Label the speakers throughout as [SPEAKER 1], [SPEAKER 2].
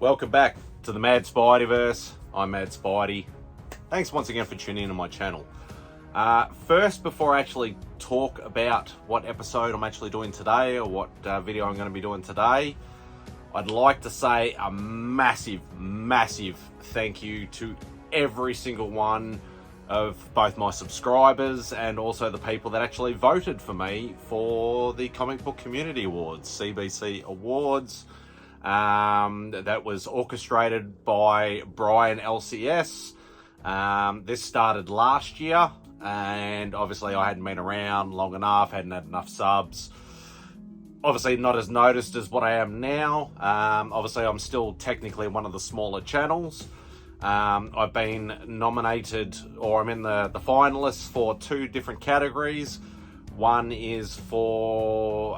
[SPEAKER 1] Welcome back to the Mad Spideyverse. I'm Mad Spidey. Thanks once again for tuning in to my channel. First, before I actually talk about what episode I'm actually doing today or what video I'm going to be doing today, I'd like to say a massive thank you to every single one of both my subscribers and also the people that actually voted for me for the Comic Book Community Awards, CBC Awards. That was orchestrated by Brian LCS. This started last year, and obviously I hadn't been around long enough, hadn't had enough subs. Obviously not as noticed as what I am now. Obviously I'm still technically one of the smaller channels. I've been nominated, or I'm in the finalists for 2 different categories. One is for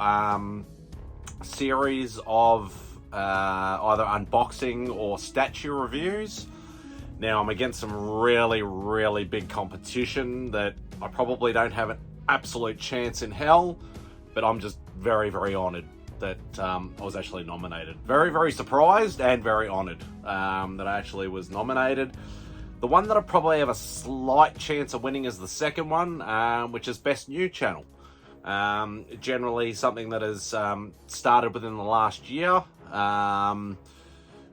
[SPEAKER 1] series of either unboxing or statue reviews. Now I'm against some really big competition that I probably don't have an absolute chance in hell, but I'm just very honoured that I was actually nominated. Very surprised and very honoured that I actually was nominated. The one that I probably have a slight chance of winning is the second one, which is Best New Channel. Generally something that has started within the last year,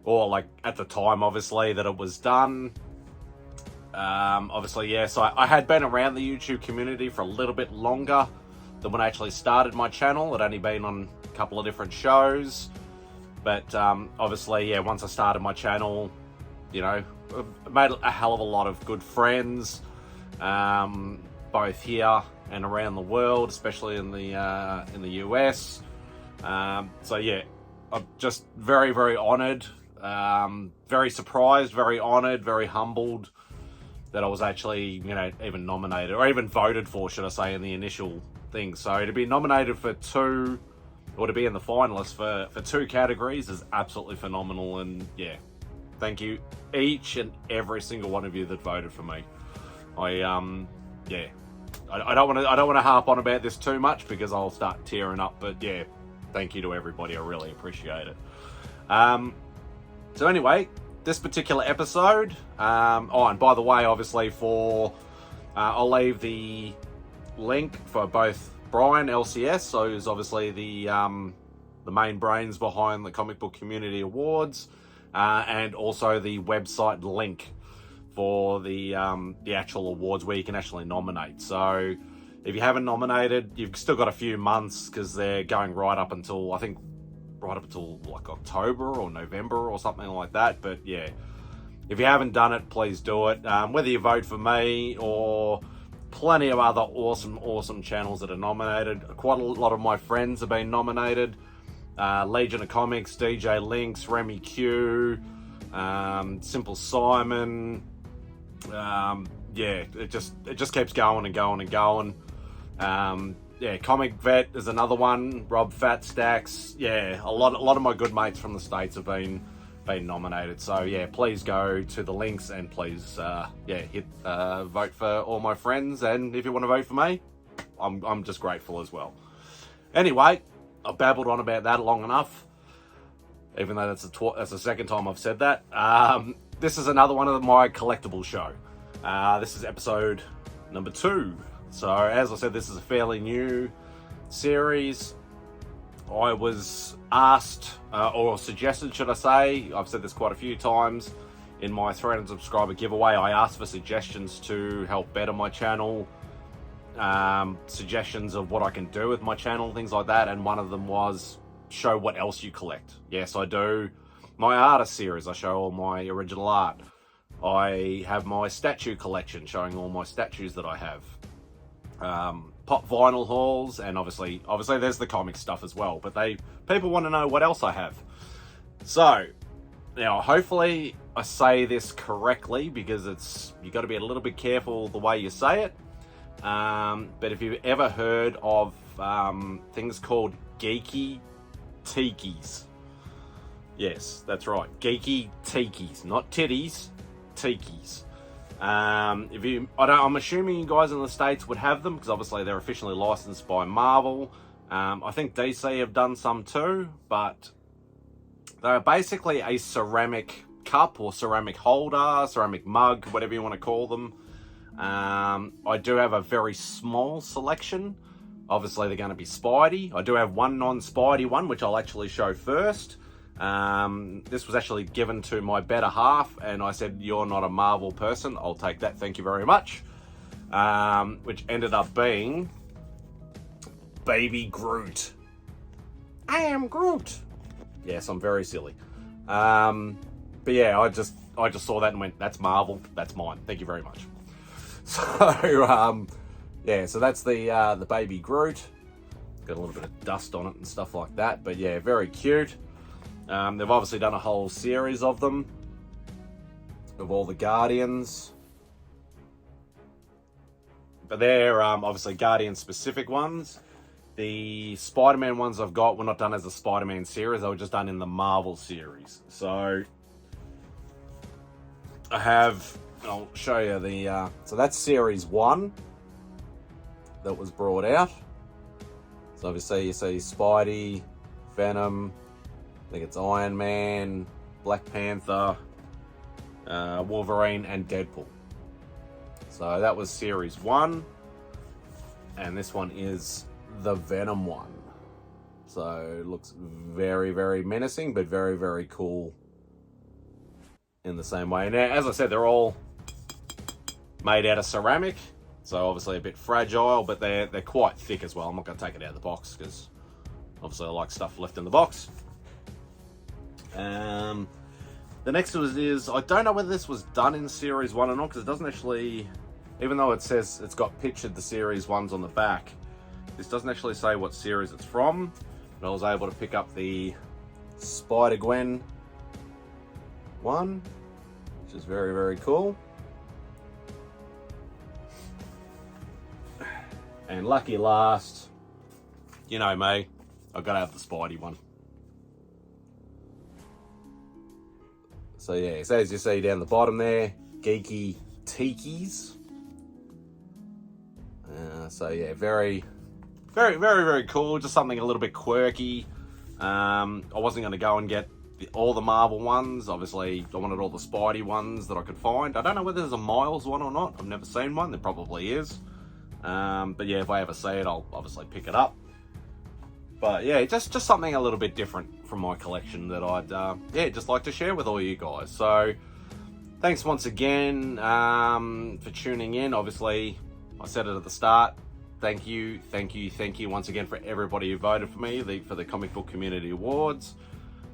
[SPEAKER 1] or like at the time obviously that it was done. Obviously, yeah, so I had been around the YouTube community for a little bit longer than when I actually started my channel. I'd only been on a couple of different shows, but obviously, yeah, once I started my channel, you know, I've made a hell of a lot of good friends, both here and around the world, especially in the US. So yeah, I'm just very honoured, very surprised, very honoured, very humbled that I was actually, you know, even nominated, or even voted for, should I say, in the initial thing. So to be nominated for 2, or to be in the finalists for 2 categories is absolutely phenomenal. And yeah, thank you each and every single one of you that voted for me. I don't want to harp on about this too much because I'll start tearing up, but yeah, thank you to everybody. I really appreciate it. So anyway, this particular episode, and by the way, obviously I'll leave the link for both Brian LCS, so who's obviously the main brains behind the Comic Book Community Awards, and also the website link for the actual awards where you can actually nominate. So if you haven't nominated, you've still got a few months because they're going right up until like October or November or something like that. But yeah, if you haven't done it, please do it. Whether you vote for me or plenty of other awesome channels that are nominated. Quite a lot of my friends have been nominated. Legion of Comics, DJ Lynx, Remy Q, Simple Simon. Yeah, it just keeps going and going. Yeah, Comic Vet is another one. Rob Fat Stacks. Yeah, a lot of my good mates from the States have been nominated. So yeah, please go to the links and please hit vote for all my friends. And if you want to vote for me, I'm just grateful as well. Anyway, I've babbled on about that long enough, even though that's the second time I've said that. This is another one of my collectible show. This is episode number 2. So as I said, this is a fairly new series. I was asked, or suggested, should I say, I've said this quite a few times, in my 300 subscriber giveaway, I asked for suggestions to help better my channel, suggestions of what I can do with my channel, things like that, and one of them was show what else you collect. Yes, I do my artist series. I show all my original art. I have my statue collection showing all my statues that I have. Pop vinyl hauls, and obviously there's the comic stuff as well, but people want to know what else I have. So now hopefully I say this correctly, because you got to be a little bit careful the way you say it. But if you've ever heard of things called Geeki Tikis, yes, that's right, Geeki Tikis, not titties, tikis. I'm assuming you guys in the States would have them, because obviously they're officially licensed by Marvel. I think DC have done some too, but They're basically a ceramic cup or ceramic holder, ceramic mug, whatever you want to call them. I do have a very small selection. Obviously, they're going to be Spidey. I do have one non-Spidey one, which I'll actually show first. This was actually given to my better half, and I said, "You're not a Marvel person. I'll take that. Thank you very much." Which ended up being Baby Groot. I am Groot. Yes, I'm very silly. But yeah, I just saw that and went, "That's Marvel. That's mine. Thank you very much." So yeah, so that's the Baby Groot. Got a little bit of dust on it and stuff like that, but yeah, very cute. They've obviously done a whole series of them, of all the Guardians. But they're obviously Guardian-specific ones. The Spider-Man ones I've got were not done as a Spider-Man series. They were just done in the Marvel series. So I have, I'll show you the, so that's series 1 that was brought out. So obviously you see Spidey, Venom, I think it's Iron Man, Black Panther, Wolverine, and Deadpool. So that was series 1. And this one is the Venom one. So it looks very, very menacing, but very, very cool in the same way. Now, as I said, they're all made out of ceramic, so obviously a bit fragile, but they're quite thick as well. I'm not going to take it out of the box because obviously I like stuff left in the box. The next is I don't know whether this was done in series 1 or not, because it doesn't actually, even though it says it's got pictured the series 1s on the back, this doesn't actually say what series it's from. But I was able to pick up the Spider-Gwen one, which is very, very cool. And lucky last, you know me, I've got to have the Spidey one. So yeah, so as you see down the bottom there, Geeki Tikis. So yeah, very, very, very, very cool. Just something a little bit quirky. I wasn't going to go and get all the Marvel ones. Obviously, I wanted all the Spidey ones that I could find. I don't know whether there's a Miles one or not. I've never seen one. There probably is. But yeah, if I ever see it, I'll obviously pick it up. But yeah, just something a little bit different from my collection that I'd just like to share with all you guys. So thanks once again for tuning in. Obviously, I said it at the start. Thank you once again for everybody who voted for me for the Comic Book Community Awards.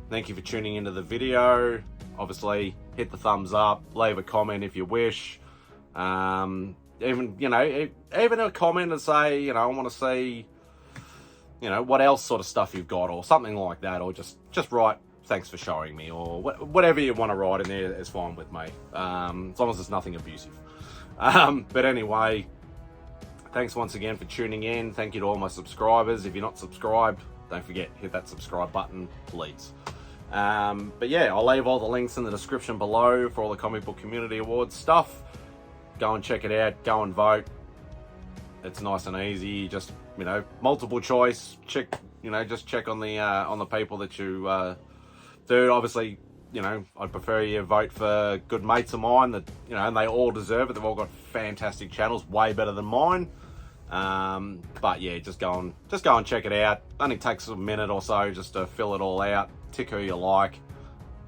[SPEAKER 1] Thank you for tuning into the video. Obviously, hit the thumbs up, leave a comment if you wish. Even a comment and say, I want to see, what else sort of stuff you've got or something like that, or just write thanks for showing me, or whatever you want to write in there is fine with me, as long as it's nothing abusive. But anyway, thanks once again for tuning in. Thank you to all my subscribers. If you're not subscribed, don't forget, hit that subscribe button, please. But yeah, I'll leave all the links in the description below for all the Comic Book Community Awards stuff. Go and check it out, go and vote. It's nice and easy, just, multiple choice, check, just check on the people that you do. Obviously, I'd prefer you vote for good mates of mine that, and they all deserve it. They've all got fantastic channels, way better than mine. But yeah, just go and check it out. Only takes a minute or so just to fill it all out, tick who you like,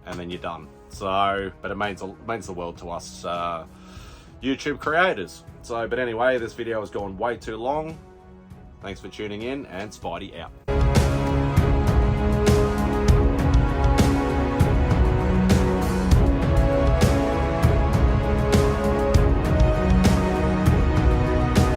[SPEAKER 1] and then you're done. So, but it means the world to us YouTube creators. So, but anyway, this video has gone way too long. Thanks for tuning in, and Spidey out.